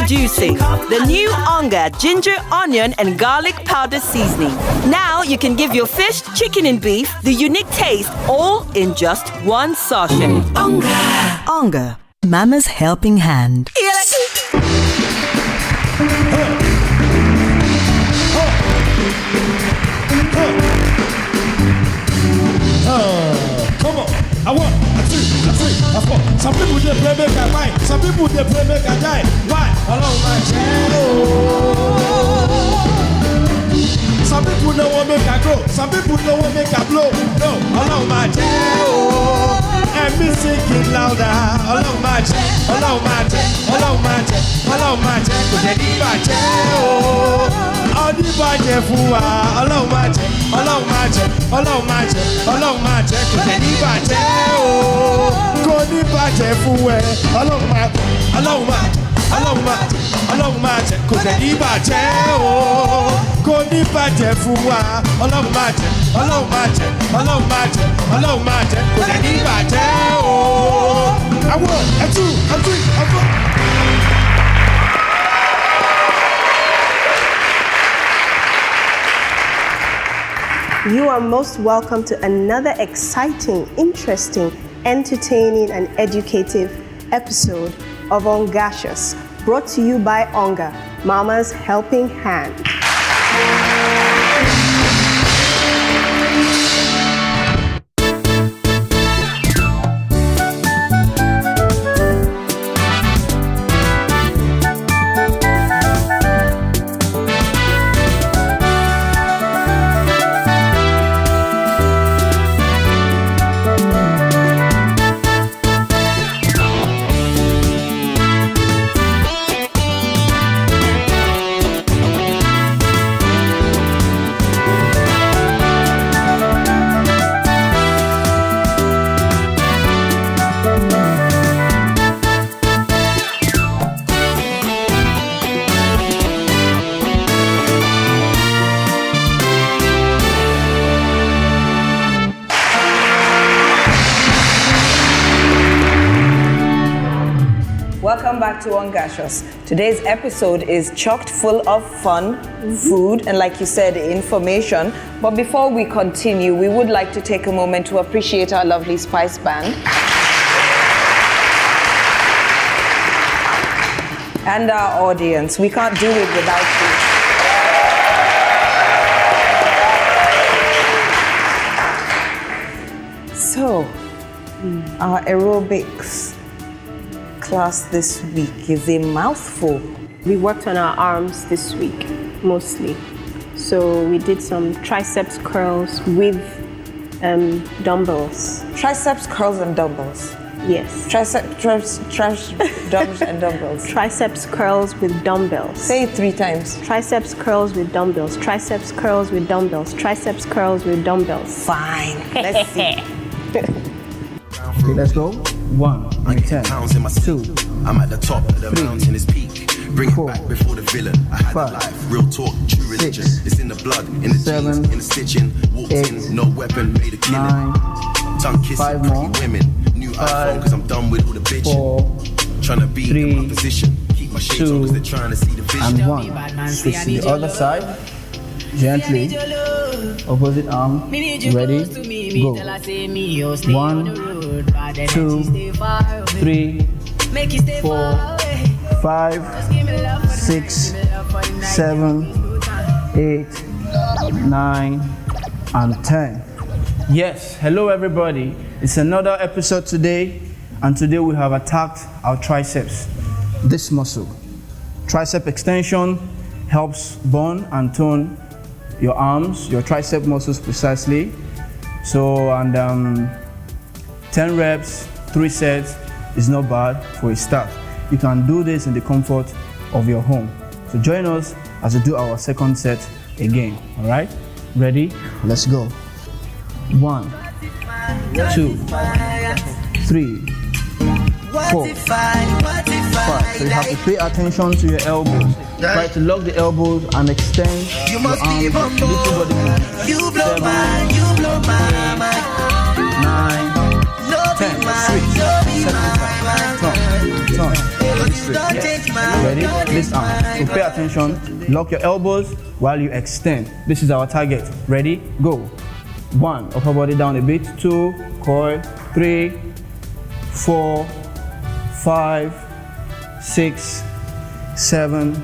Introducing the new Onga ginger, onion, and garlic powder seasoning. Now you can give your fish, chicken, and beef the unique taste all in just one sachet. Onga. Onga. Mama's helping hand. Come on. I want, I see, I four. Some people they play make a buy. Some people they play make a die. Why? Along my channel. Some people don't want make a grow. Some people don't want make a blow. No, along my channel. And me singing louder. Along my channel. Along my channel. Along my channel. Along my channel. Cause they need my channel. All the budget for along my channel. Along my channel. Along my channel. Along my channel. Cause they need my channel. Go ní bàjẹ́ fún ẹ. Along my channel. Cause they need my channel. Go ní bàjẹ́ fún wa. Along my channel. Along my channel. Along my channel. Along my channel. Cause they need my channel. I want, I two, I three, I four. You are most welcome to another exciting, interesting, entertaining, and educative episode of Ongacious, brought to you by Onga, Mama's Helping Hand. Welcome back to Ongacious. Today's episode is chocked full of fun, food, and like you said, information. But before we continue, we would like to take a moment to appreciate our lovely Spice Band. And our audience. We can't do it without you. So, our aerobics class this week is a mouthful. We worked on our arms this week, mostly. So we did some triceps curls with dumbbells. Triceps curls and dumbbells. Yes. Triceps and dumbbells. Triceps curls with dumbbells. Say it 3 times. Triceps curls with dumbbells. Triceps curls with dumbbells. Triceps curls with dumbbells. Fine. Let's see. Okay, let's go. 1 and 10. 2. I'm at the top of the mountain, is peak. Bring 4, it back before the villain. I had 5, a life, real talk, true religion. 6, it's in the blood, in the 7, genes, in the stitching. Walked 8, in, no weapon, made a killing. 9, Tongue kissing, 5 pretty more. women. New iPhone, cause I'm done with all the bitching. 4, Trying to be 3, in my position. Keep my shades on, cause they're trying to see the vision. and 1. Switch to the other side. Gently. Opposite arm. Ready? Go. 1, 2, 3, 4, 5, 6, 7, 8, 9, and 10. Yes, hello everybody. It's another episode today, and today we have attacked our triceps, this muscle. Tricep extension helps bone and tone your arms, your tricep muscles precisely. So, and 10 reps, 3 sets is not bad for a start. You can do this in the comfort of your home. So join us as we do our second set again, all right? Ready? Let's go. 1, 2, 3, 4, 5. So you have to pay attention to your elbows. Try to lock the elbows and extend your arms. Little body movement. 7, 9, 10. Switch. Second time. Turn. Straight. Yes. Ready? this arm. So pay attention, lock your elbows while you extend. This is our target. Ready? Go. 1, upper body down a bit. 2, coil. 3, 4, 5, 6, 7,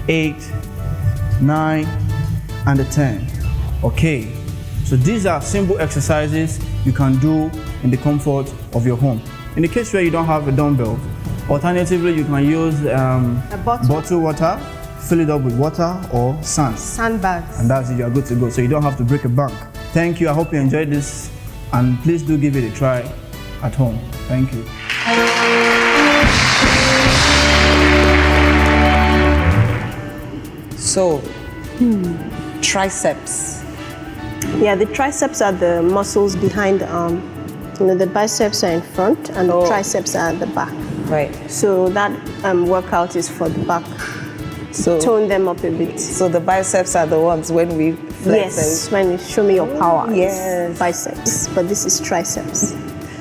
8, 9, and the 10. Okay, so these are simple exercises you can do in the comfort of your home. In the case where you don't have a dumbbell, alternatively you can use bottle water, fill it up with water or sand. Sandbags. And that's it, you are good to go. So you don't have to break a bank. Thank you, I hope you enjoyed this, and please do give it a try at home. Thank you. So, triceps. Yeah, the triceps are the muscles behind the arm. The biceps are in front and the triceps are at the back. Right. So that workout is for the back. So tone them up a bit. So the biceps are the ones when we flex. Yes, when you show me your power. Yes. Biceps, but this is triceps.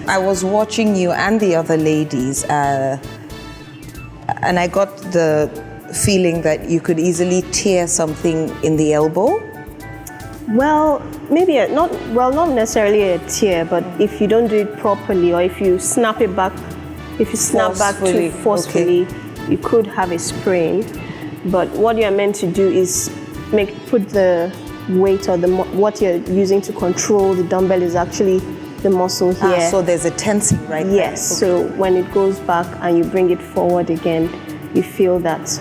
I was watching you and the other ladies, and I got the feeling that you could easily tear something in the elbow. Well, maybe not necessarily a tear, but if you don't do it properly, or if you snap it back, if you snap back too forcefully, you could have a sprain. But what you are meant to do is put the weight or what you're using to control the dumbbell is actually the muscle here. So there's a tensing right there. Yes. So when it goes back and you bring it forward again, you feel that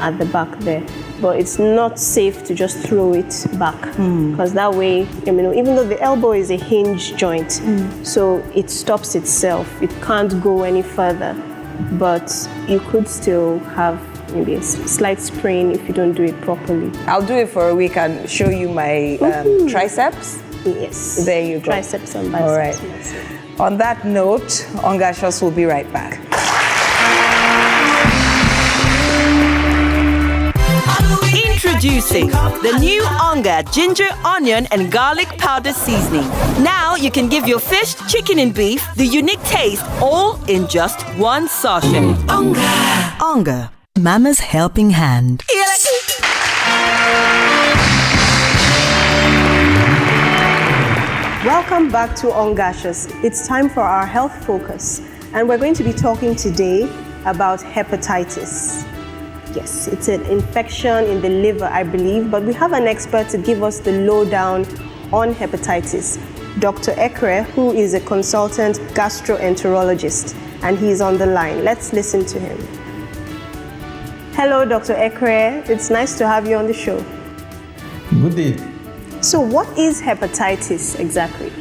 at the back there. But it's not safe to just throw it back, because that way, even though the elbow is a hinge joint, so it stops itself. It can't go any further, but you could still have maybe a slight sprain if you don't do it properly. I'll do it for a week and show you my triceps. Yes. There you go. Triceps and biceps. All right. On that note, Ongacious will be right back. Introducing the new Onga ginger, onion, and garlic powder seasoning. Now you can give your fish, chicken, and beef the unique taste all in just one sachet. Onga. Onga. Mama's helping hand. Welcome back to Ongacious. It's time for our health focus, and we're going to be talking today about hepatitis. Yes, it's an infection in the liver, I believe, but we have an expert to give us the lowdown on hepatitis, Dr. Ekre, who is a consultant gastroenterologist, and he's on the line. Let's listen to him. Hello, Dr. Ekre. It's nice to have you on the show. Good day. So what is hepatitis exactly?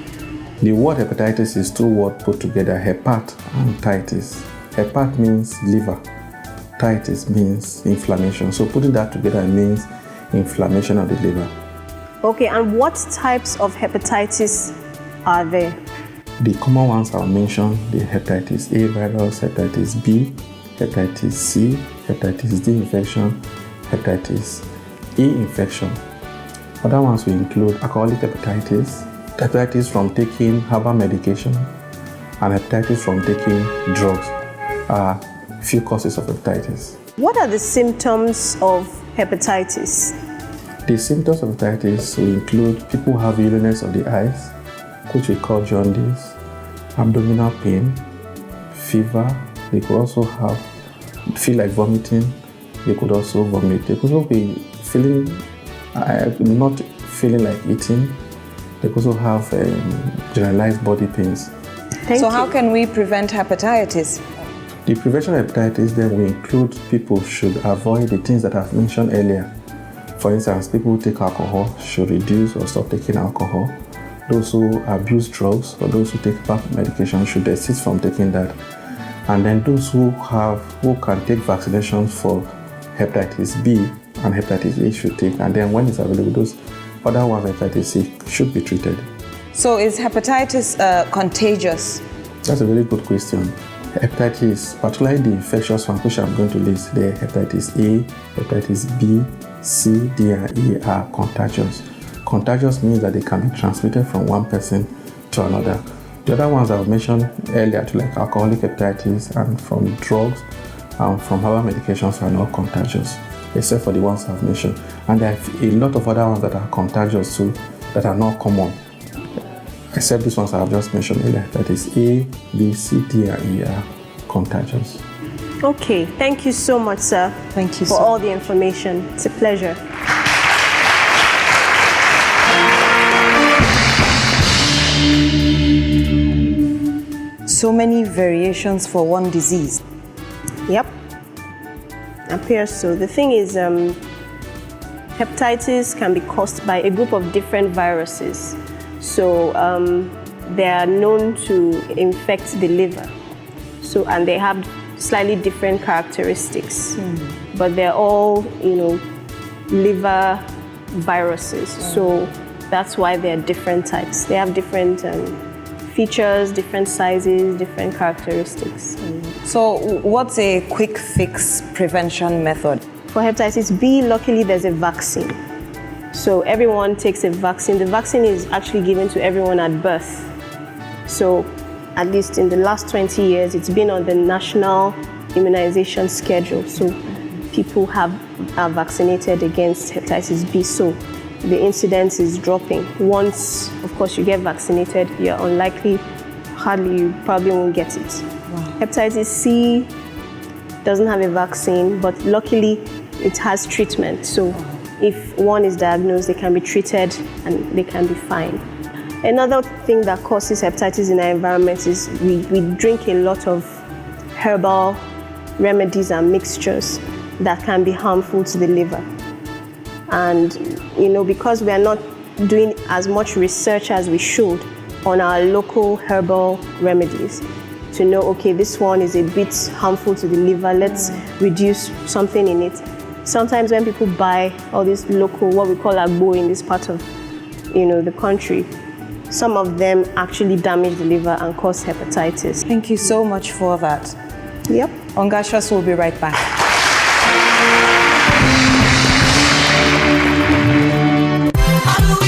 The word hepatitis is two words put together, hepat and titis. Hepat means liver. Titis means inflammation. So putting that together means inflammation of the liver. Okay, and what types of hepatitis are there? The common ones I'll mention, the hepatitis A virus, hepatitis B, hepatitis C, hepatitis D infection, hepatitis E infection. Other ones will include alcoholic hepatitis, hepatitis from taking herbal medication, and hepatitis from taking drugs. Few causes of hepatitis. What are the symptoms of hepatitis? The symptoms of hepatitis will include people who have uriness of the eyes, which we call jaundice, abdominal pain, fever. They could also feel like vomiting. They could also vomit. They could also be not feeling like eating. They could also have generalized body pains. So how can we prevent hepatitis? The prevention of hepatitis then will include people should avoid the things that I've mentioned earlier. For instance, people who take alcohol should reduce or stop taking alcohol. Those who abuse drugs or those who take PAP medication should desist from taking that. And then those who can take vaccinations for hepatitis B and hepatitis A should take. And then when it's available, those other ones, hepatitis C, should be treated. So is hepatitis contagious? That's a very good question. Hepatitis, particularly the infectious one, which I'm going to list there, hepatitis A, hepatitis B, C, D, and E are contagious. Contagious means that they can be transmitted from one person to another. The other ones I've mentioned earlier, like alcoholic hepatitis and from drugs from herbal medications are not contagious, except for the ones I've mentioned. And there are a lot of other ones that are contagious too, that are not common, except these ones I've just mentioned earlier. That is A, B, C, D, and E are contagious. Okay, thank you so much, sir. Thank you for all the information. It's a pleasure. So many variations for one disease. Yep, appears so. The thing is, hepatitis can be caused by a group of different viruses. So they are known to infect the liver. So, and they have slightly different characteristics, but they're all, liver viruses. So that's why they're different types. They have different features, different sizes, different characteristics. So what's a quick fix prevention method? For hepatitis B, luckily there's a vaccine. So everyone takes a vaccine. The vaccine is actually given to everyone at birth. So at least in the last 20 years, it's been on the national immunization schedule. So people are vaccinated against hepatitis B. So the incidence is dropping. Once, of course, you get vaccinated, you're unlikely, you probably won't get it. Wow. Hepatitis C doesn't have a vaccine, but luckily it has treatment. So if one is diagnosed, they can be treated and they can be fine. Another thing that causes hepatitis in our environment is we drink a lot of herbal remedies and mixtures that can be harmful to the liver. And, because we are not doing as much research as we should on our local herbal remedies to know, okay, this one is a bit harmful to the liver, let's reduce something in it. Sometimes when people buy all these local, what we call agbo in this part of, the country, some of them actually damage the liver and cause hepatitis. Thank you so much for that. Yep. Ongacious will be right back.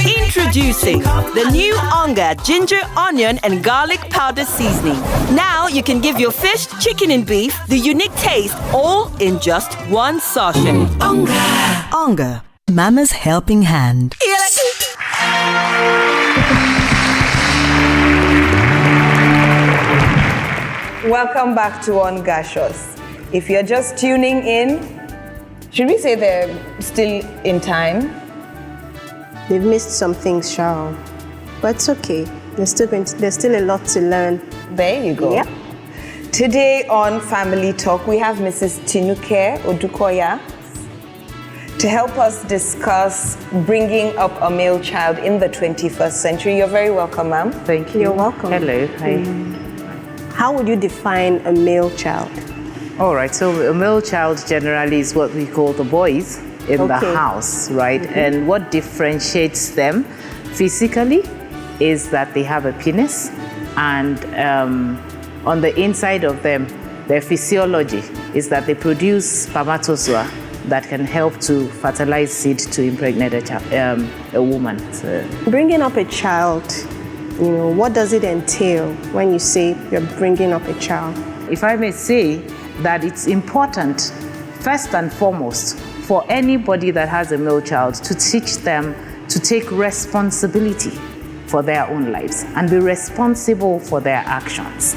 Introducing the new Onga ginger, onion, and garlic powder seasoning. Now you can give your fish, chicken, and beef the unique taste all in just one sachet. Onga. Onga, Mama's helping hand. Welcome back to Ongacious. If you're just tuning in, should we say they're still in time? They've missed some things, Sharon, but it's okay. There's still a lot to learn. There you go. Yep. Today on Family Talk, we have Mrs. Tinuke Odukoya to help us discuss bringing up a male child in the 21st century. You're very welcome, ma'am. Thank you. You're welcome. Hello. Hi. How would you define a male child? All right. So a male child generally is what we call the boys in the house, right? And what differentiates them physically is that they have a penis, and on the inside of them, their physiology is that they produce spermatozoa that can help to fertilize seed to impregnate a woman. So, Bringing up a child, what does it entail when you say you're bringing up a child? if I may say that it's important, first and foremost, for anybody that has a male child to teach them to take responsibility for their own lives and be responsible for their actions.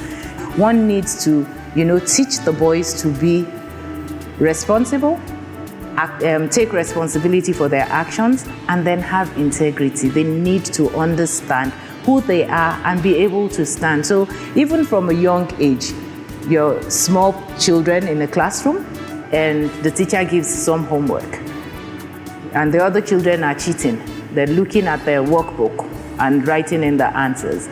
One needs to, teach the boys to be responsible, take responsibility for their actions, and then have integrity. They need to understand who they are and be able to stand. So even from a young age, you're small children in a classroom, and the teacher gives some homework, and the other children are cheating. They're looking at their workbook and writing in the answers.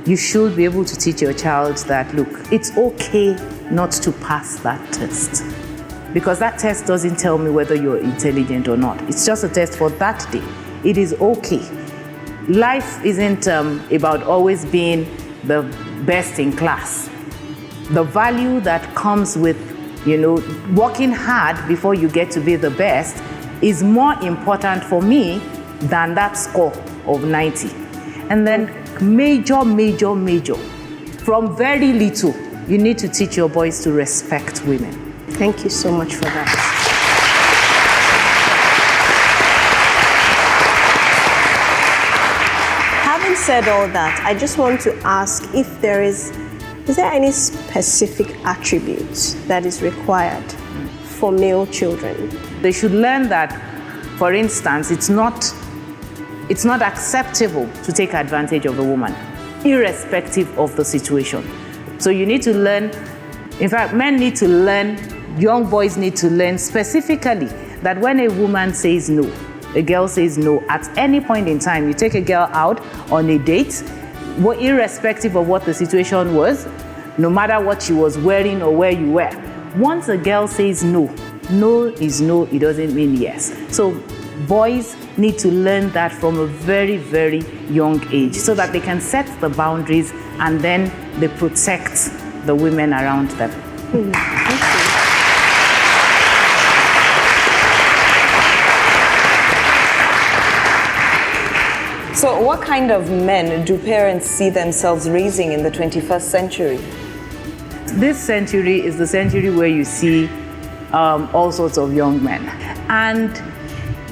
You should be able to teach your child that, look, it's okay not to pass that test, because that test doesn't tell me whether you're intelligent or not. It's just a test for that day. It is okay. Life isn't about always being the best in class. The value that comes with working hard before you get to be the best is more important for me than that score of 90. And then major, from very little, you need to teach your boys to respect women. Thank you so much for that. Having said all that, I just want to ask if is there any specific attributes that is required for male children? They should learn that, for instance, it's not acceptable to take advantage of a woman, irrespective of the situation. So you need to learn, in fact, men need to learn, young boys need to learn specifically that when a woman says no, a girl says no, at any point in time, you take a girl out on a date, irrespective of what the situation was, no matter what she was wearing or where you were. Once a girl says no, no is no, it doesn't mean yes. So boys need to learn that from a very, very young age so that they can set the boundaries and then they protect the women around them. So what kind of men do parents see themselves raising in the 21st century? This century is the century where you see all sorts of young men. And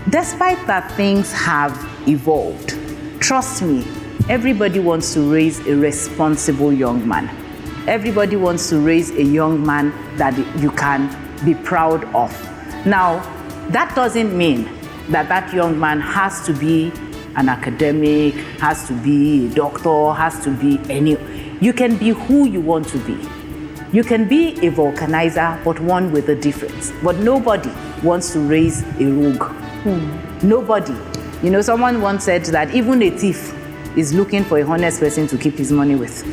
despite that things have evolved, trust me, everybody wants to raise a responsible young man. Everybody wants to raise a young man that you can be proud of. Now, that doesn't mean that that young man has to be an academic, has to be a doctor, has to be you can be who you want to be. You can be a vulcanizer, but one with a difference. But nobody wants to raise a rogue. Nobody. You know, someone once said that even a thief is looking for a honest person to keep his money with.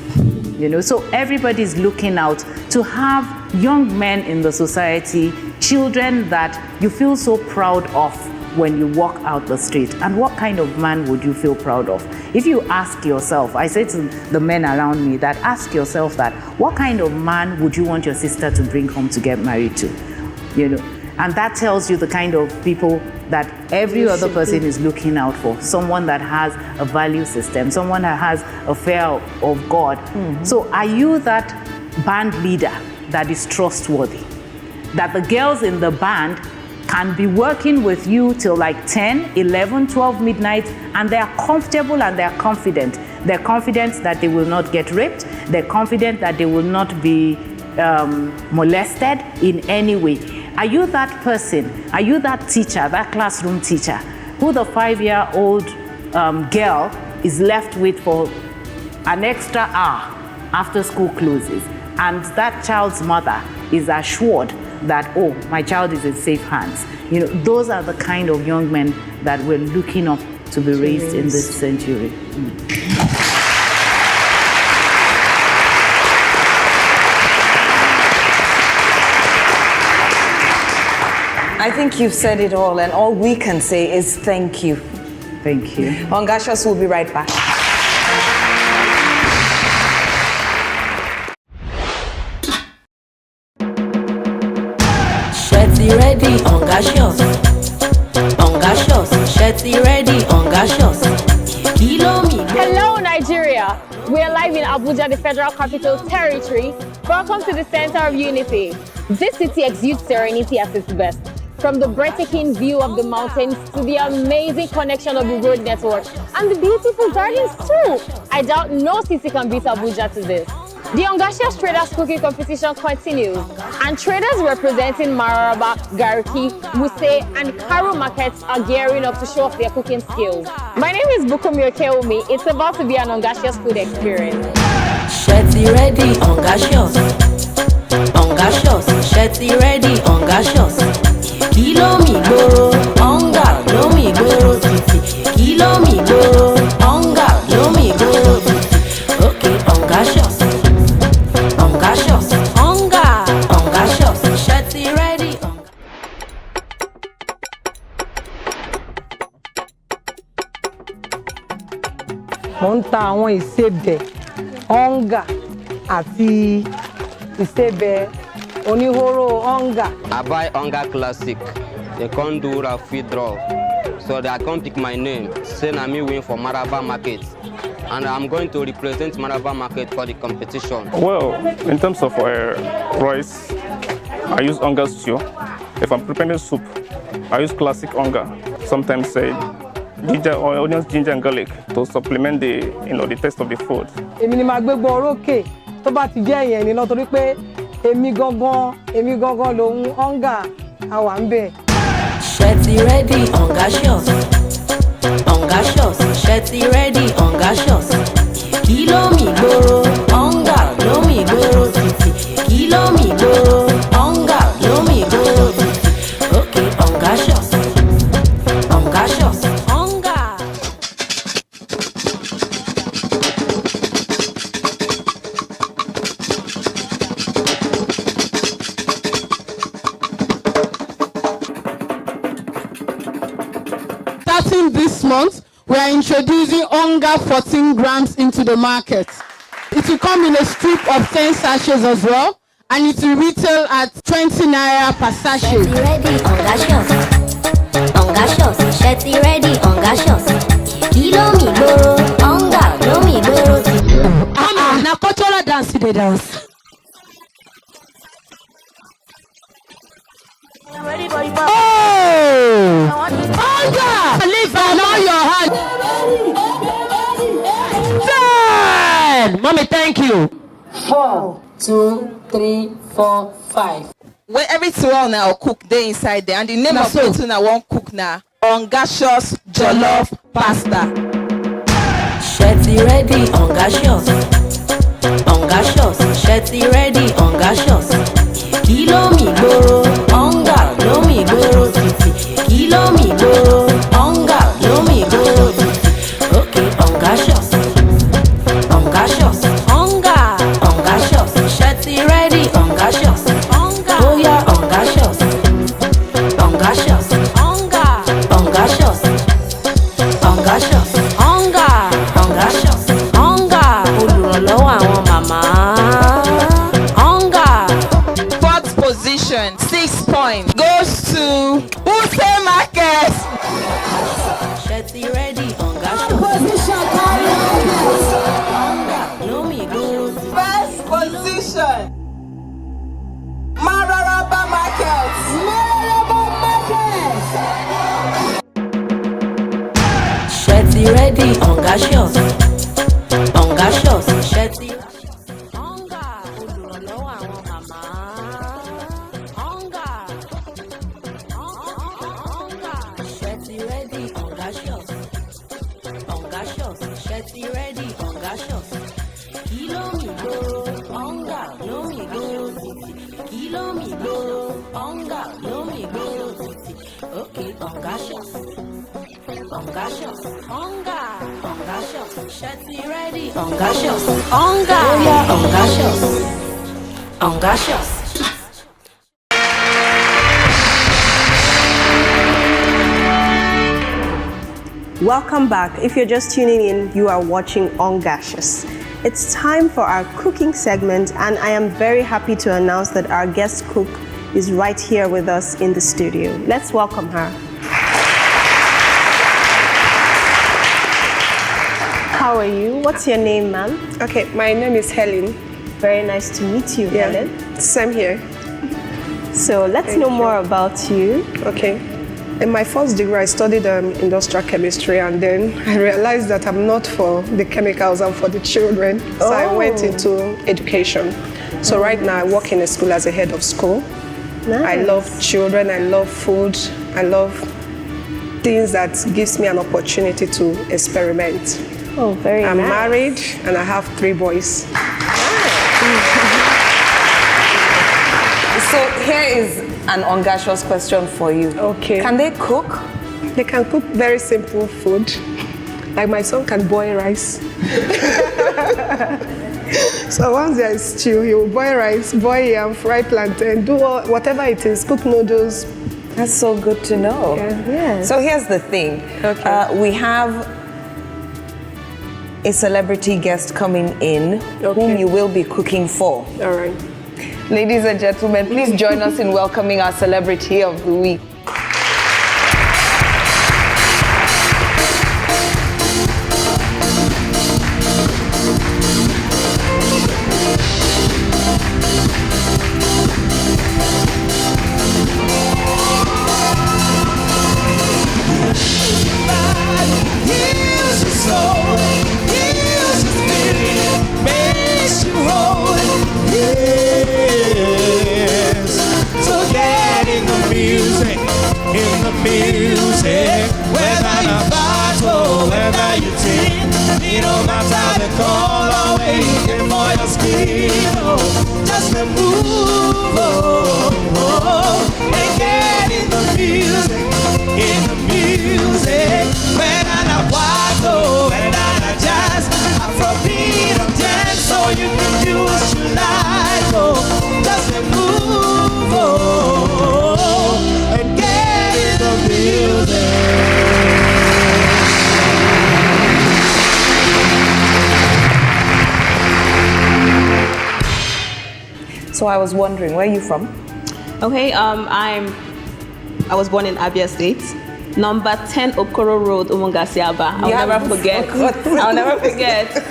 You know, so everybody's looking out to have young men in the society, children that you feel so proud of when you walk out the street. And what kind of man would you feel proud of? If you ask yourself, I say to the men around me that ask yourself that, what kind of man would you want your sister to bring home to get married to? You know, and that tells you the kind of people that every other person is looking out for. Someone that has a value system, someone that has a fear of God. So are you that band leader that is trustworthy? That the girls in the band can be working with you till like 10, 11, 12 midnight, and they are comfortable and they are confident. They're confident that they will not get raped. They're confident that they will not be molested in any way. Are you that person? Are you that teacher, that classroom teacher, who the 5-year-old girl is left with for an extra hour after school closes, and that child's mother is assured that, oh, my child is in safe hands? You know, those are the kind of young men that we're looking up to be raised in this century. I think you've said it all, and all we can say is thank you. Thank you. Ongacious will be right back. Shetty ready, Ongacious. Ongacious, Shetty ready, Ongacious. Hello, Nigeria. We are live in Abuja, the Federal Capital Territory. Welcome to the Center of Unity. This city exudes serenity at its best. From the breathtaking view of the mountains to the amazing connection of the road network and the beautiful gardens too. I doubt no city can beat Abuja to this. The Ongacious Traders Cooking Competition continues, and traders representing Mararaba, Gariki, Wuse, and Karu markets are gearing up to show off their cooking skills. My name is Bukomi Okeomi. It's about to be an Ongacious food experience. Shetty ready, Ongacious. Ongacious, Shetty ready, Ongacious. Kilo mi goro, Onga, lo mi goro titi. Kilo mi goro, Onga, lo mi goro titi. Okay, Ongacious. Ongacious, Onga, Ongacious, Shetty ready, Onga. Mo ń ta àwọn ìsebẹ̀ Onga àti ìsebẹ̀ oníhóró Onga. I buy Onga Classic. They can't do a free draw. So they can't pick my name. Say na me win for Maraba Market. And I'm going to represent Maraba Market for the competition. Well, in terms of rice, I use Onga stew. If I'm preparing soup, I use classic Onga. Sometimes ginger or onions, ginger and garlic to supplement the taste of the food. Èmi ni màá gbé gbọ́ orókè tó bá ti jẹ́ ìyẹn níná torí pé èmi gangan lòun Onga àwa ń bẹ̀. Shetty ready, Ongacious. Ongacious, Shetty ready, Ongacious. Kilo mi gboro, Onga lo mi gboro titi. Kilo mi gboro, Onga lo mi gboro titi. Okay, Ongacious. Ongacious, Onga. Starting this month, we are introducing Onga 14 grams into the market. It will come in a strip of 10 sachets as well, and it will retail at 20 naira per sachet. Shetty ready, Ongacious. Ongacious, Shetty ready, Ongacious. Kilo mi gboro, Onga lo mi gboro. Na cultural dance they dance. Oh! Onga! Leave alone your hand. 10! Mommy, thank you. 4, 2, 3, 4, 5. Where everything well now cook they inside there, and the name of it I won't cook now. Ongacious jollof pasta. Shetty ready, Ongacious. Ongacious, Shetty ready, Ongacious. Kilo mi gboro, Onga lo mi gboro titi. Kilo mi gboro, Onga lo mi gboro titi. Okay, Ongacious. Ongacious, Onga. Ongacious, Shetty ready, Ongacious. Onga. Oh yeah, Ongacious. Ongacious, Onga. Ongacious. Ongacious, Onga. Ongacious, Onga. Olùrànlọ́wọ́ àwọn màmá. Onga. Fourth position, 6 points, goes to Use Market. Shetty ready, Ongacious. Onga, lo mi gboro titi. First position, Mararaba Market. Shetty ready, Ongacious. Ongacious, Shetty. Onga, olùrànlọ́wọ́ àwọn màmá. Onga. Onga, Shetty ready, Ongacious. Ongacious, Shetty ready, Ongacious. Kilo mi gboro, Onga lo mi gboro titi. Kilo mi gboro, Onga lo mi gboro titi. Okay, Ongacious. Ongacious, Onga. Ongacious, Shetty ready, Ongacious. Onga, oh yeah, Ongacious. Ongacious. Welcome back. If you're just tuning in, you are watching Ongacious. It's time for our cooking segment, and I am very happy to announce that our guest cook is right here with us in the studio. Let's welcome her. How are you? What's your name, ma'am? Okay, my name is Helen. Very nice to meet you, Helen. Same here. So let's know more about you. Okay. In my first degree, I studied industrial chemistry, and then I realized that I'm not for the chemicals, I'm for the children. So I went into education. So right now I work in a school as a head of school. Nice. I love children, I love food, I love things that gives me an opportunity to experiment. Oh, very nice. I'm married and I have 3 boys. So here is an Ongacious question for you. Okay. Can they cook? They can cook very simple food. Like my son can boil rice. So once there is stew, he will boil rice, boil yam, fry plantain, do whatever it is, cook noodles. That's so good to know. Yeah. So here's the thing. Okay. We have a celebrity guest coming in whom you will be cooking for. All right. Ladies and gentlemen, please join us in welcoming our celebrity of the week. pain for your skin. Oh, just a move, and get in the music, When I wago, when I jazz, Afrobeat or dance, so you can do what you like. Oh, just a move, and get in the music. So I was wondering, where are you from? Okay, I was born in Abia State, number 10 Okoro Road, Ongacious. I'll never forget. I'll never forget.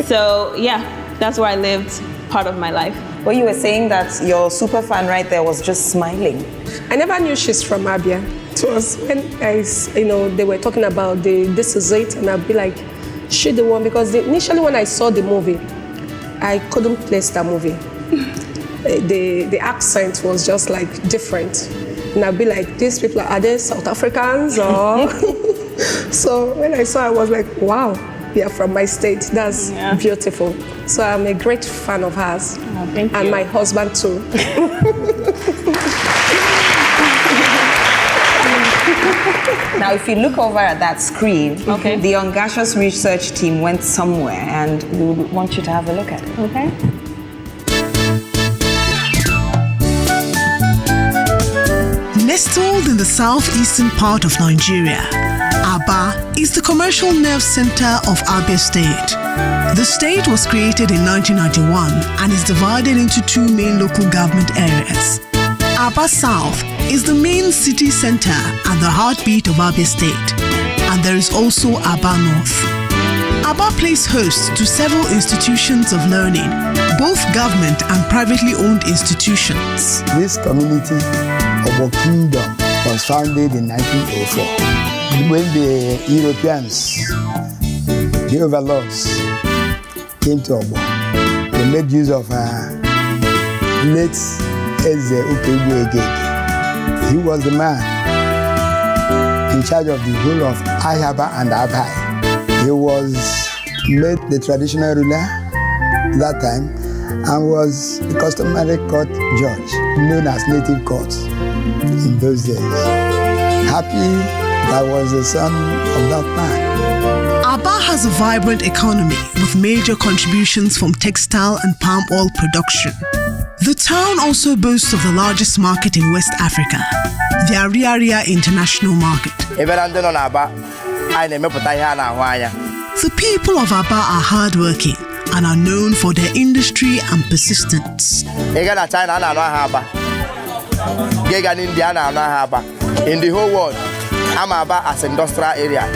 So yeah, that's where I lived part of my life. Well, you were saying that your super fan right there was just smiling. I never knew she's from Abia. It was when they were talking about this is it, and I'd be like, she the one, because initially when I saw the movie, I couldn't place that movie. The accent was just like different, and I'd be like, these people, are they South Africans or? So when I saw, I was like, wow, you're from my state. That's beautiful. So I'm a great fan of hers, and my husband too. Now, if you look over at that screen, the Ongacious research team went somewhere, and we want you to have a look at it. Okay. Nestled in the southeastern part of Nigeria, Aba is the commercial nerve center of Abia State. The state was created in 1991 and is divided into two main local government areas. Aba South is the main city center and the heartbeat of Abia State, and there is also Aba North. Aba plays host to several institutions of learning, both government and privately owned institutions. This community of Kingdom was founded in 1904 when the Europeans, the overlords, came to Obo. They made use of late S02E15. He was the man in charge of the whole of Ayaba and Abai. He was made the traditional ruler that time and was the customary court judge known as native court in those days. Happy that was the son of that man. Aba has a vibrant economy with major contributions from textile and palm oil production. The town also boasts of the largest market in West Africa, the Ariaria International Market. The people of Aba are hardworking and are known for their industry and persistence. In the whole world, I'm Aba as industrial area.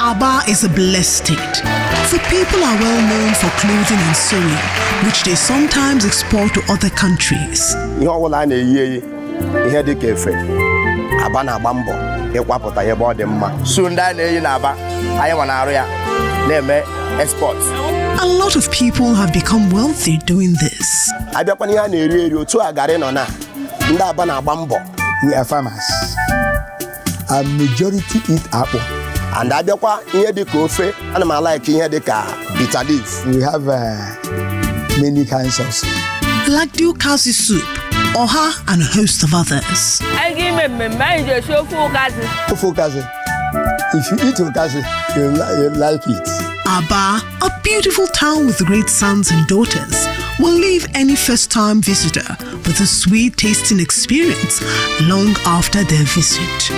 Aba is a blessed state. The people are well known for clothing and sewing, which they sometimes export to other countries. Exports. A lot of people have become wealthy doing this. We are farmers. A majority eat apple. And Ofe, and I like bitter leaf. We have many kinds of soup. Like the Okasi soup, Oha, and a host of others. If you eat Okasi, you like it. Aba, a beautiful town with great sons and daughters, will leave any first-time visitor with a sweet-tasting experience long after their visit.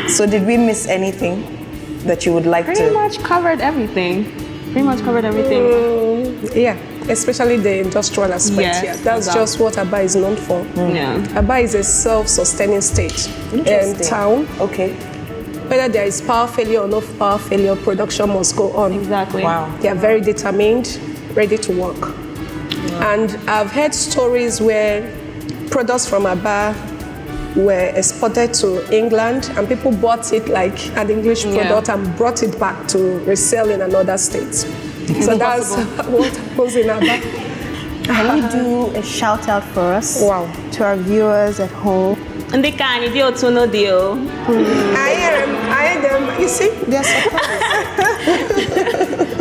So did we miss anything that you would like to? Pretty much covered everything. Yeah, especially the industrial aspect. Yes, Yeah, that's just what Aba is known for. Yeah. Aba is a self-sustaining state and town. Okay. Whether there is power failure or no power failure, production must go on. Exactly. Wow. They are very determined, ready to work. Wow. And I've heard stories where products from Aba were exported to England and people bought it like an English product and brought it back to resell in another state. So that's what happens in Aba. Can you do a shout out for us? Wow. To our viewers at home. And they can deal to no deal. I hear them. You see, they're surprised.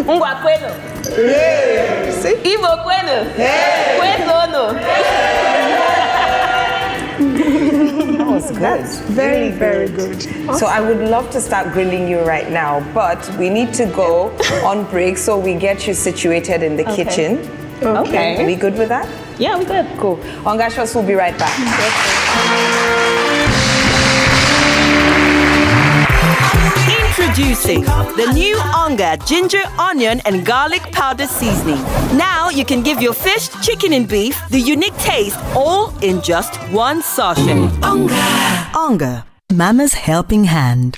Ungwa kwenu. Yeah. See? Ivo kwenu. Yeah. Kwezo no. That was good. That's very, very good. So I would love to start grilling you right now, but we need to go on break so we get you situated in the kitchen. Okay. Are we good with that? Yeah, we good. Cool. Ongacious will be right back. Introducing the new Onga ginger, onion, and garlic powder seasoning. Now you can give your fish, chicken, and beef the unique taste all in just one sachet. Onga. Onga. Mama's helping hand.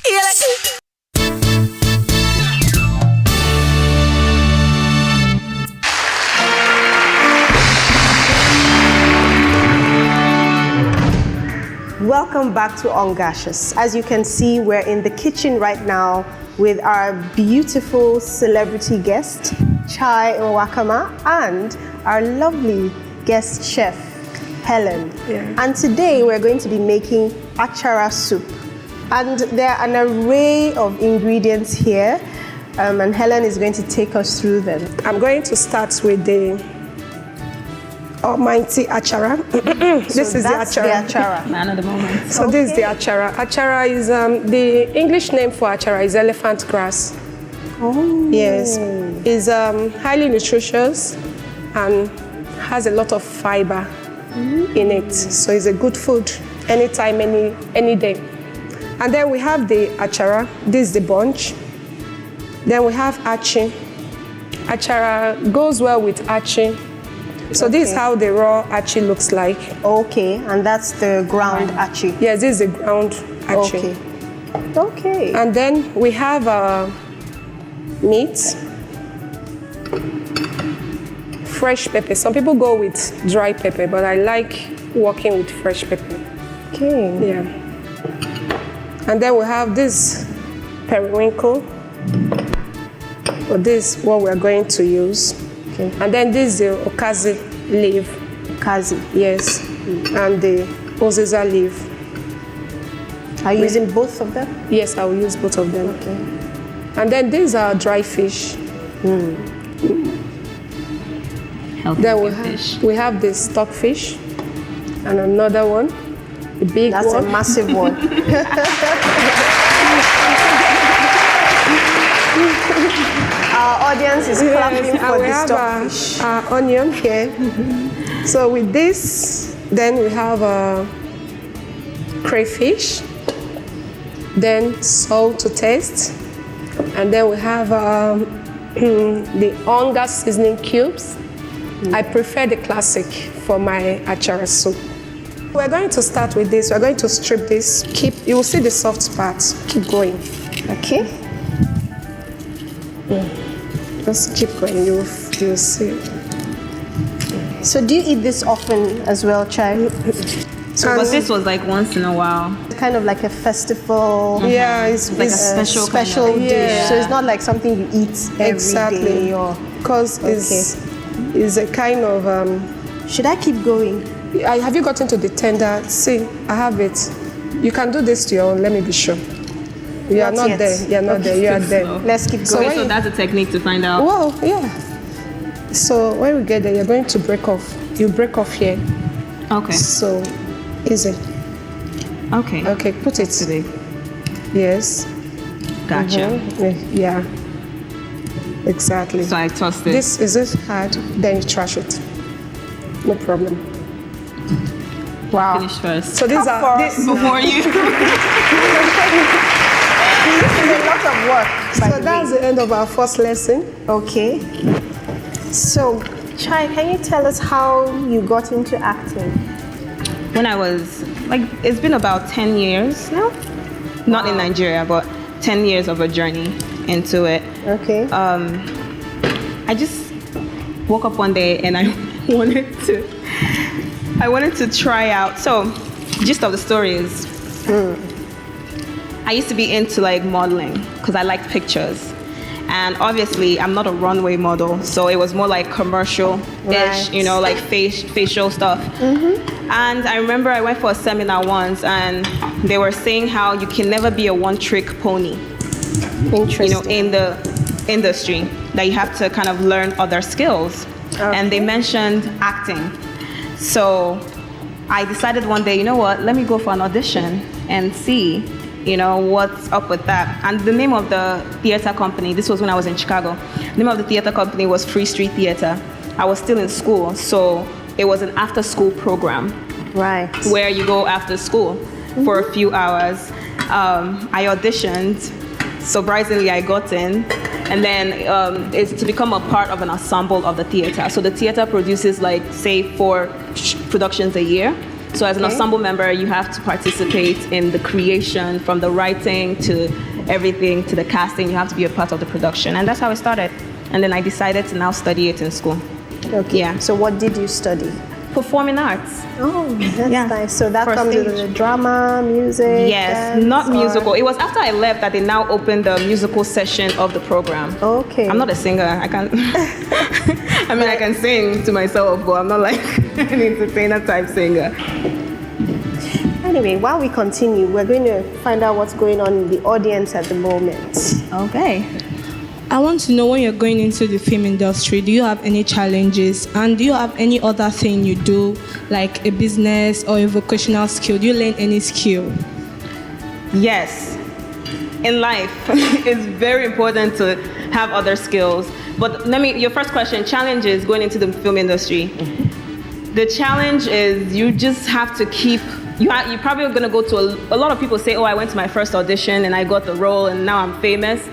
Welcome back to Ongacious. As you can see, we're in the kitchen right now with our beautiful celebrity guest, Chy Nwakanma, and our lovely guest chef, Helen. Yeah. And today we're going to be making achara soup. And there are an array of ingredients here, and Helen is going to take us through them. I'm going to start with the almighty achara. This is the achara. Man of the moment. So this is the achara. Achara is the English name for achara is elephant grass. Oh. Yes, it's highly nutritious and has a lot of fiber in it. So it's a good food anytime, any day. And then we have the achara. This is the bunch. Then we have achi. Achara goes well with achi. So this is how the raw achi looks like. Okay, and that's the ground achi. Yes, this is the ground achi. Okay. Okay. And then we have meat, fresh pepper. Some people go with dry pepper, but I like working with fresh pepper. Okay. Yeah. And then we have this periwinkle. But this is what we're going to use. Okay. And then this is the okazi leaf. Okazi? Yes. And the oziza leaf. Are you using both of them? Yes, I will use both of them. Okay. And then these are dry fish. Then we have the stockfish and another one, the big one. That's a massive one. Our audience is clapping for the stockfish. Our onion here. So with this, then we have crayfish, then salt to taste, and then we have the Onga seasoning cubes. I prefer the classic for my achara soup. We're going to start with this. We're going to strip this. You will see the soft parts. Keep going. Okay. Just keep going. You'll see. So do you eat this often as well, Chy? But this was like once in a while. Kind of like a festival. Yeah, it's like a special kind of dish. Yeah. So it's not like something you eat every day or. Because it's a kind of. Should I keep going? Have you gotten to the tender? See, I have it. You can do this to your own. Let me be sure. You are not there. You are not there. You are there. Let's keep going. So that's a technique to find out. Well, yeah. So when we get there, you're going to break off. You break off here. Okay. So easy. Okay. Okay, put it today. Yes. Gotcha. Yeah. Exactly. So I tossed it. This is it hard, then you trash it. No problem. Wow. Finish first. So these are before you. This is a lot of work. So that's the end of our first lesson. Okay. So, Chy, can you tell us how you got into acting? When I was, it's been about 10 years now. Not in Nigeria, but 10 years of a journey into it. Okay. I just woke up one day and I wanted to try out. So, gist of the story is, I used to be into modeling because I liked pictures. And obviously, I'm not a runway model, so it was more like commercial-ish, you know, like facial stuff. And I remember I went for a seminar once, and they were saying how you can never be a one-trick pony. You know, in the industry, that you have to kind of learn other skills. And they mentioned acting. So I decided one day, you know what, let me go for an audition and see, you know, what's up with that. And the name of the theater company, this was when I was in Chicago, the name of the theater company was Free Street Theater. I was still in school, so it was an after-school program. Right. Where you go after school for a few hours. I auditioned, surprisingly I got in, and then it's to become a part of an ensemble of the theater. So the theater produces like, say, 4 productions a year. So as an ensemble member, you have to participate in the creation, from the writing to everything, to the casting. You have to be a part of the production. And that's how it started. And then I decided to now study it in school. Okay. Yeah. So what did you study? Performing arts. Oh, that's nice. So that For comes stage. with the drama, music? Yes, dance, not or- musical. It was after I left that they now opened the musical session of the program. Okay. I'm not a singer. I can't. I mean, I can sing to myself, but I'm not like an entertainer type singer. Anyway, while we continue, we're going to find out what's going on in the audience at the moment. Okay. I want to know, when you're going into the film industry, do you have any challenges? And do you have any other thing you do, like a business or a vocational skill? Do you learn any skill? Yes. In life, it's very important to have other skills. But your first question, challenges going into the film industry. The challenge is you just have to keep, you're probably going to go to, a lot of people say, oh, I went to my first audition and I got the role and now I'm famous.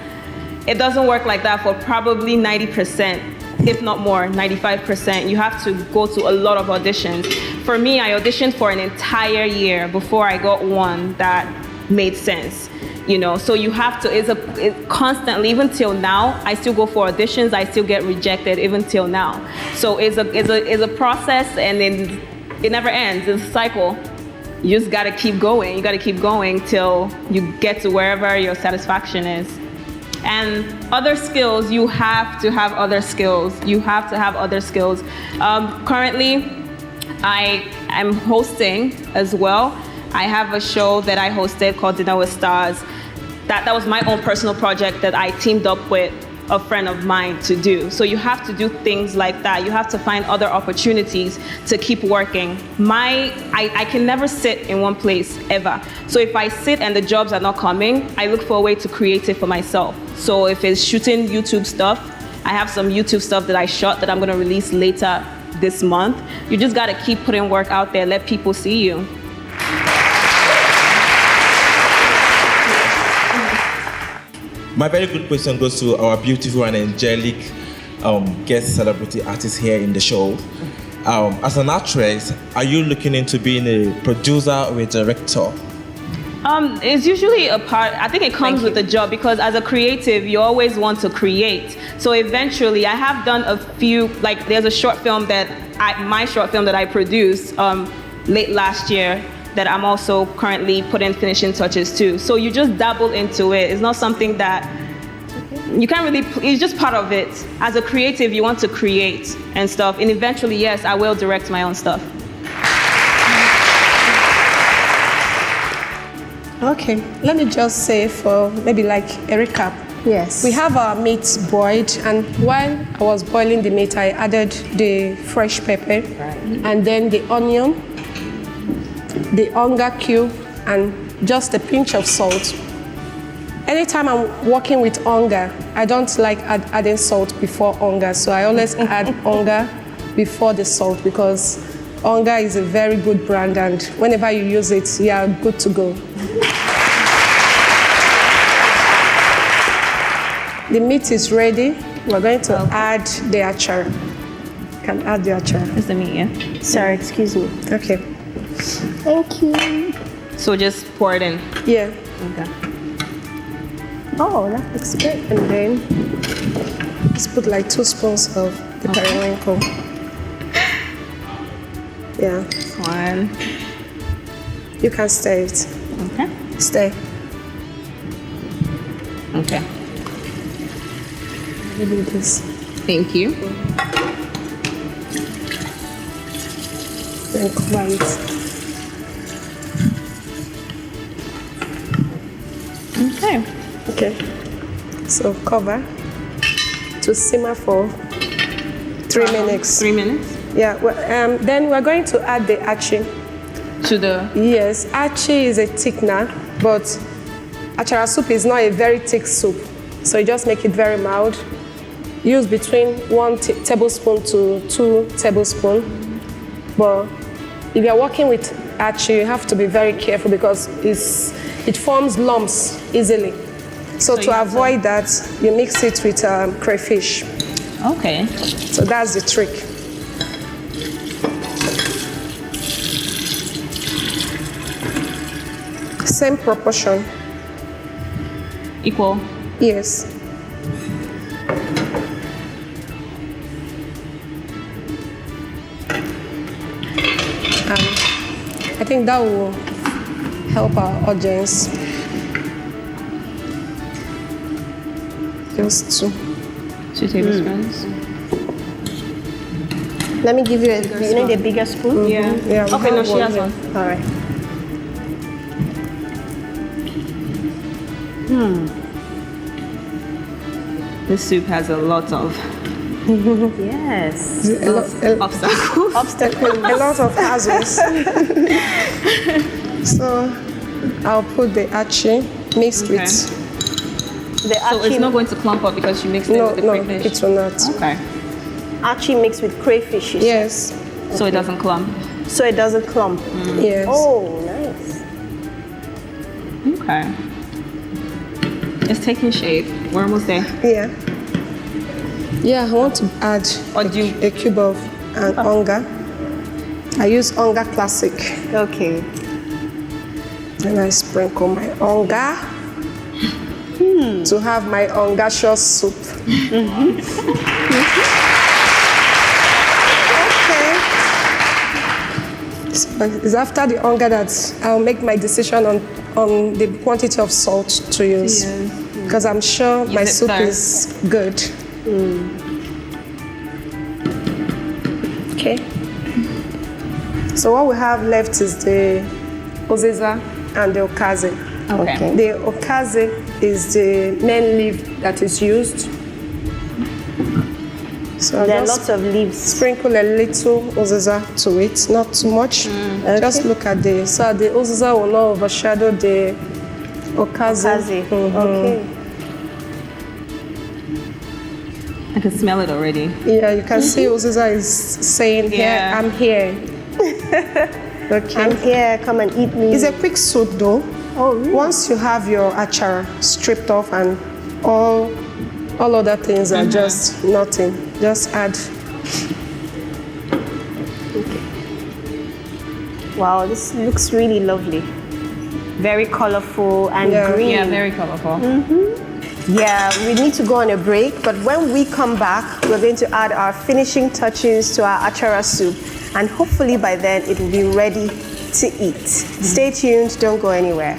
It doesn't work like that for probably 90%, if not more, 95%. You have to go to a lot of auditions. For me, I auditioned for an entire year before I got one that made sense. You know, so you have to, it's constantly, even till now, I still go for auditions, I still get rejected even till now. So it's a process, and then it never ends, it's a cycle. You just gotta keep going. You gotta keep going till you get to wherever your satisfaction is. And other skills, you have to have other skills. You have to have other skills. Currently, I am hosting as well. I have a show that I hosted called Dinner with Stars. That was my own personal project that I teamed up with a friend of mine to do. So you have to do things like that. You have to find other opportunities to keep working. I can never sit in one place ever. So if I sit and the jobs are not coming, I look for a way to create it for myself. So if it's shooting YouTube stuff, I have some YouTube stuff that I shot that I'm gonna release later this month. You just gotta keep putting work out there, let people see you. My very good question goes to our beautiful and angelic guest celebrity artist here in the show. As an actress, are you looking into being a producer or a director? It's usually a part, I think it comes with the job, because as a creative, you always want to create. So eventually, I have done a few, like there's a short film that my short film that I produced late last year that I'm also currently putting finishing touches to. So you just dabble into it. It's not something that you can't really, it's just part of it. As a creative, you want to create and stuff. And eventually, yes, I will direct my own stuff. Okay, let me just say, for maybe like a recap. Yes. We have our meat boiled, and while I was boiling the meat, I added the fresh pepper, and then the onion, the Onga cube, and just a pinch of salt. Anytime I'm working with Onga, I don't like adding salt before Onga, so I always add Onga before the salt, because Onga is a very good brand, and whenever you use it, you are good to go. The meat is ready. We're going to add the achara. You can add the achara. It's the meat, yeah? Sorry, excuse me. Okay. Thank you. So just pour it in? Yeah. Okay. Oh, that looks great. And then let's put like 2 spoons of the periwinkle. Yeah. 1. You can stir it. Okay. Stir. Okay. Maybe this. Thank you. Then cover it. Okay. Okay. So cover to simmer for 3 minutes. 3 minutes? Yeah. Well, then we're going to add the achi. To the? Yes. Achi is a thickener, but achara soup is not a very thick soup. So you just make it very mild. Use between 1 tablespoon to 2 tablespoons. But if you're working with achi, you have to be very careful because it forms lumps easily. So to avoid that, you mix it with crayfish. Okay. So that's the trick. Same proportion. Equal? Yes. I think that will help our audience. Just 2 tablespoons. Let me give you you need a bigger spoon? Yeah. Yeah. Okay, no, she has one. All right. This soup has a lot of yes. Obstacles. A lot of hazards. So I'll put the achi mixed with the achi. So it's not going to clump up because you mixed it with the crayfish? No, it will not. Okay. Achi mixed with crayfish. Yes. So it doesn't clump? So it doesn't clump? Yes. Oh, nice. Okay. It's taking shape. We're almost there. Yeah. Yeah, I want to add a cube of Onga. I use Onga Classic. Okay. And I sprinkle my Onga to have my Ongacious soup. Okay. So it's after the Onga that I'll make my decision on the quantity of salt to use. Because I'm sure my soup is good. Okay. So what we have left is the oziza and the okazi. Okay. The okazi is the main leaf that is used. So there are lots of leaves. Sprinkle a little oziza to it, not too much. Okay. Just look at so the oziza will not overshadow the okazi. Okay. I can smell it already. Yeah, you can see Oziza is saying, here, I'm here. Okay. I'm here, come and eat me. It's a quick soup though. Oh, really? Once you have your achara stripped off and all other things are just nothing, just add. Okay. Wow, this looks really lovely. Very colorful and green. Yeah, very colorful. Yeah, we need to go on a break, but when we come back, we're going to add our finishing touches to our achara soup, and hopefully by then it will be ready to eat. Stay tuned, don't go anywhere.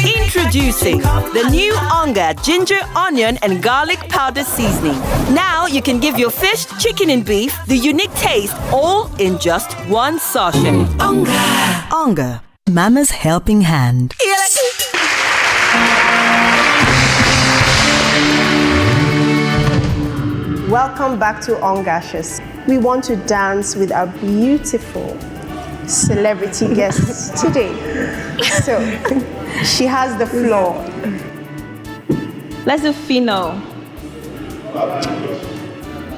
Introducing the new Onga ginger, onion, and garlic powder seasoning. Now you can give your fish, chicken, and beef the unique taste all in just one sachet. Onga, Mama's helping hand. Welcome back to Ongacious. We want to dance with our beautiful celebrity guests today. So, she has the floor. Let's do Fino.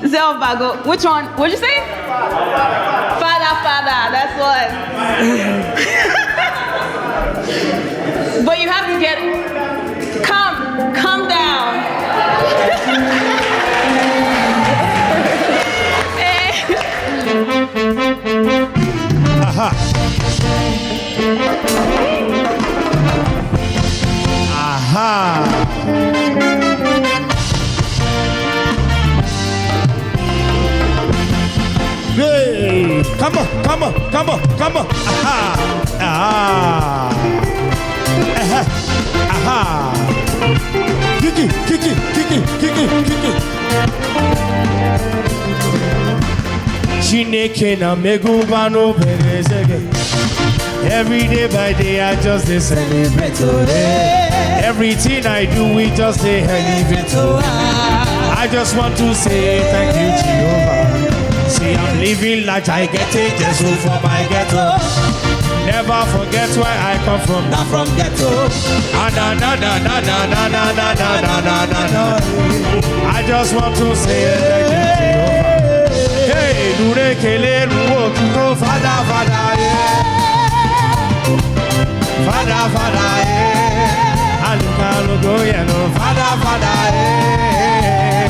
Zelvago. Which one? What'd you say? Father, that's one. But you have to get calm down. Aha. Aha. Hey, come on. Aha. Ah. Aha! Kiki, kiki, kiki, kiki, kiki. Chineke na megubano perezege. Every day by day I just dey celebrate. Everything I do we just dey elevate. I just want to say thank you Jehovah. See I'm living like I get it just for my ghetto. Never forget where I come from, not from ghetto. Na na na na na na na na na na na na. I just want to say thank you Jehovah. Hey, dure kele ruo kuno Father, Father, yeah. Father, Father, yeah. Alukalo go yeah no. Father, Father, yeah.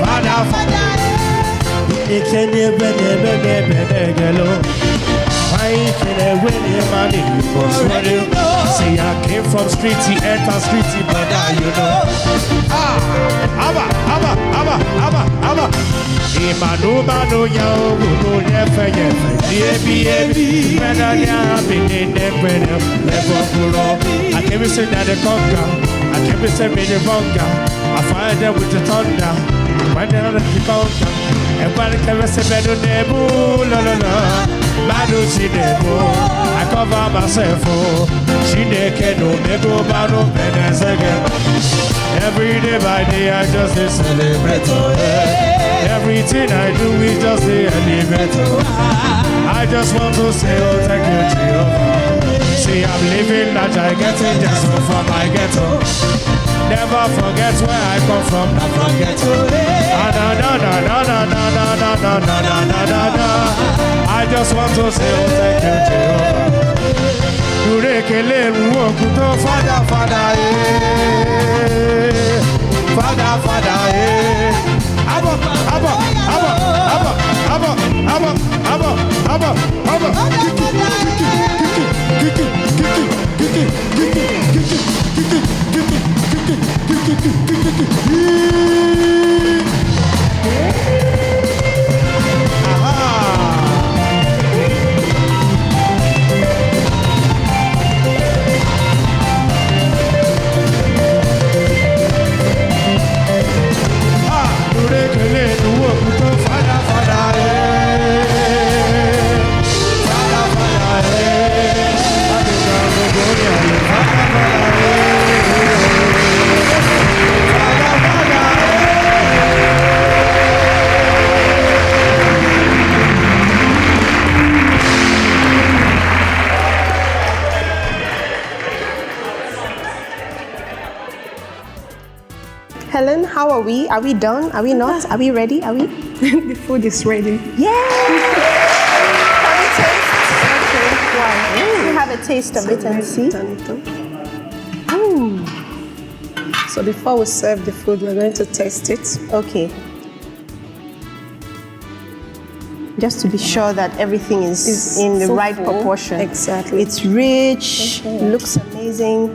Father, Father, yeah. Ikene bene bene bene gelo. I can't win him money. See, I came from streety, enter streety, but now you know. Abba. Imanu manu ya ogo yefe. Ebi. Menanya bini nebrene levo kulo. I can't say that the conga. I can't say me the bonga. I find them with the thunder. When they're on the conga. Everybody can say better nebu la. Manu Shideko, I cover myself, Shideke no Nego Manu Benezege. Every day by day I just celebrate. Everything I do is just elevate. I just want to say, oh thank you Jehovah. See I'm living that I get it just from my ghetto. Never forget where I come from, not from ghetto. I just want to say, oh thank you Jehovah. Durekele ruokuto Father, Father, yeah. Father, Father, yeah. Abba. Helen, how are we? Are we done? Are we not? Are we ready? Are we? The food is ready. Yay! Have a taste. Okay, wow. You have a taste of it and see. So before we serve the food, we're going to taste it. Okay. Just to be sure that everything is in the so right full. proportion. Exactly. It's rich, looks amazing.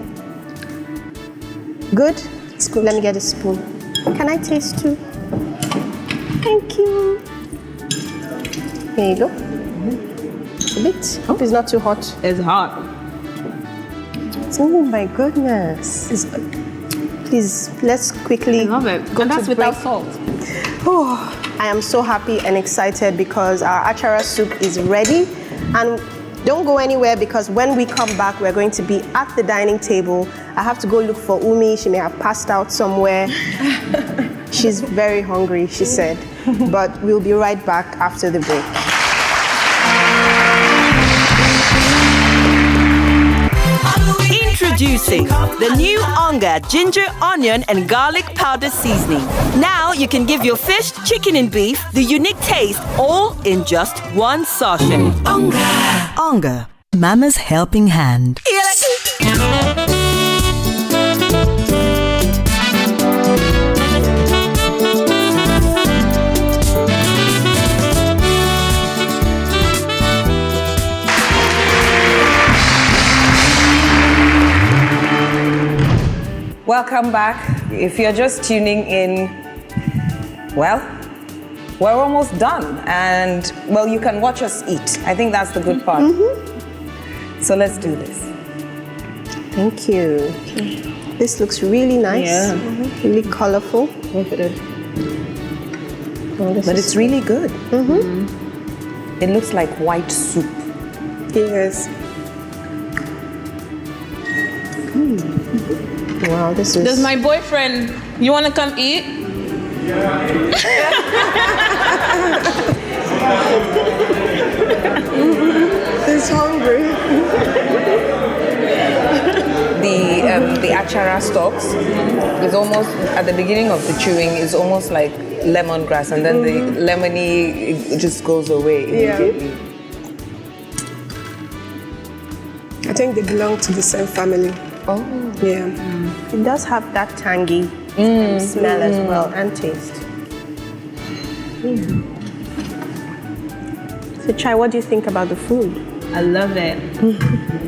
Good? It's good. Let me get a spoon. Can I taste too? Thank you. Here you go. A bit. Hope it's not too hot. It's hot. Oh my goodness. Please, let's quickly. I love it. And that's without salt. Oh, I am so happy and excited because our achara soup is ready. And don't go anywhere because when we come back, we're going to be at the dining table. I have to go look for Umi. She may have passed out somewhere. She's very hungry, she said. But we'll be right back after the break. Introducing the new Onga ginger, onion, and garlic powder seasoning. Now you can give your fish, chicken, and beef the unique taste all in just one sachet. Onga. Onga. Mama's helping hand. Welcome back. If you're just tuning in, well, we're almost done. And, well, you can watch us eat. I think that's the good part. So let's do this. Thank you. This looks really nice. Yeah. Really colorful. Look at it. Oh, But it's really good. It looks like white soup. Yes. Wow, this is. Does my boyfriend, you want to come eat? He's hungry. The achara stalks is almost, at the beginning of the chewing, is almost like lemongrass, and then the lemony it just goes away immediately. I think they belong to the same family. Oh. Yeah. It does have that tangy smell as well and taste. So Chy, what do you think about the food? I love it.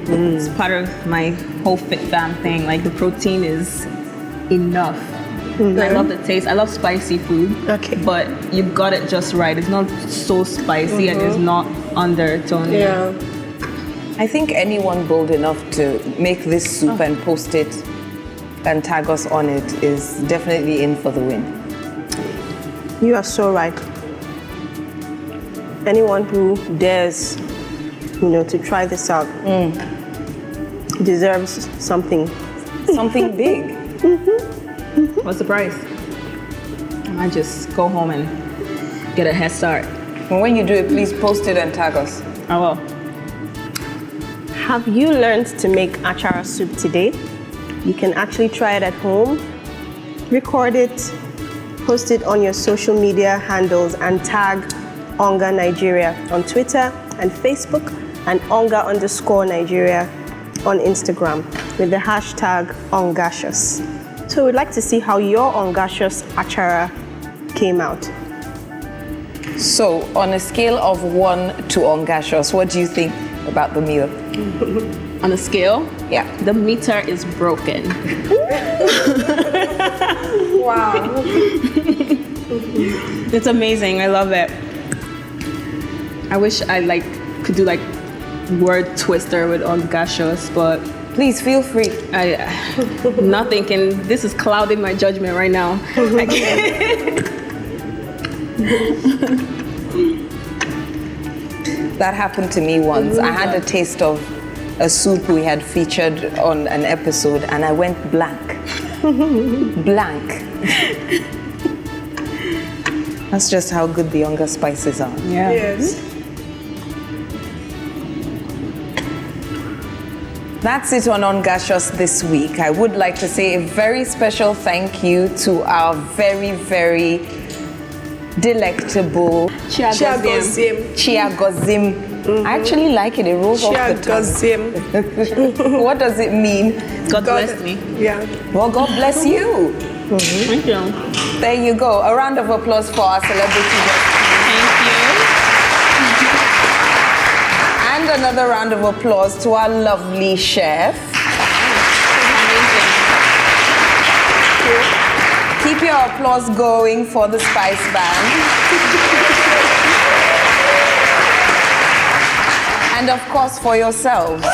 It's part of my whole fit fam thing. Like the protein is enough. I love the taste. I love spicy food. Okay. But you got it just right. It's not so spicy and it's not undertone. Yeah. I think anyone bold enough to make this soup and post it and tag us on it is definitely in for the win. You are so right. Anyone who dares, to try this out deserves something. Something big. What's the price? I might just go home and get a head start. And when you do it, please post it and tag us. I will. Have you learned to make achara soup today? You can actually try it at home, record it, post it on your social media handles and tag Onga Nigeria on Twitter and Facebook and Onga_Nigeria on Instagram with the hashtag Ongacious. So we'd like to see how your Ongacious achara came out. So on a scale of 1 to Ongacious, what do you think about the meal? On a scale? Yeah. The meter is broken. Wow. It's amazing. I love it. I wish I could do word twister with Ongacious, but please feel free. Nothing can. This is clouding my judgment right now. I can't. That happened to me once. I had a taste of a soup we had featured on an episode and I went blank. Blank. That's just how good the Onga spices are. Yeah. Yes. That's it on Ongacious this week. I would like to say a very special thank you to our very, very delectable Chiagozim. I actually like it. It rolls off the tongue. What does it mean? God bless me. Yeah. Well, God bless you. Thank you. There you go. A round of applause for our celebrity guest. Thank you. And another round of applause to our lovely chef. Keep your applause going for the Spice Band. And of course for yourselves.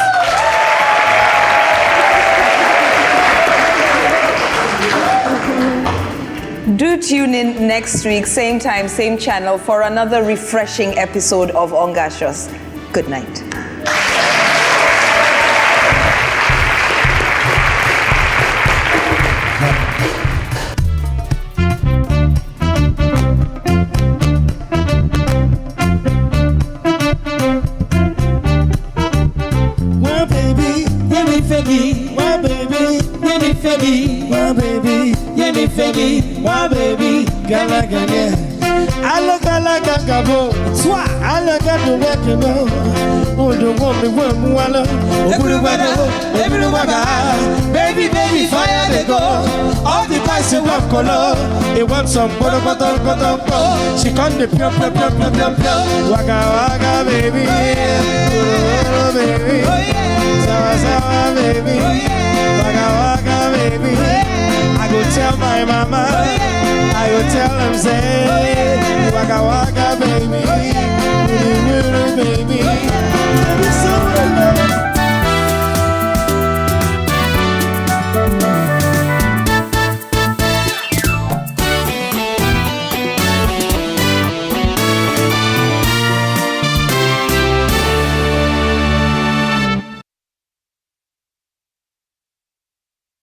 Do tune in next week, same time, same channel, for another refreshing episode of Ongacious. Good night. My baby, gala gala, alo gala gagabo, swa, alo gado wekemo, odo womi womu walo, oburu wado, eburu waga, baby baby fire they go, all the guys who love color, they want some bodo bodo bodo bodo, she come the pure pure pure pure pure pure, waga waga baby, oh baby, sawa sawa baby, waga waga baby. I go tell my mama, I go tell them say, waka waka baby.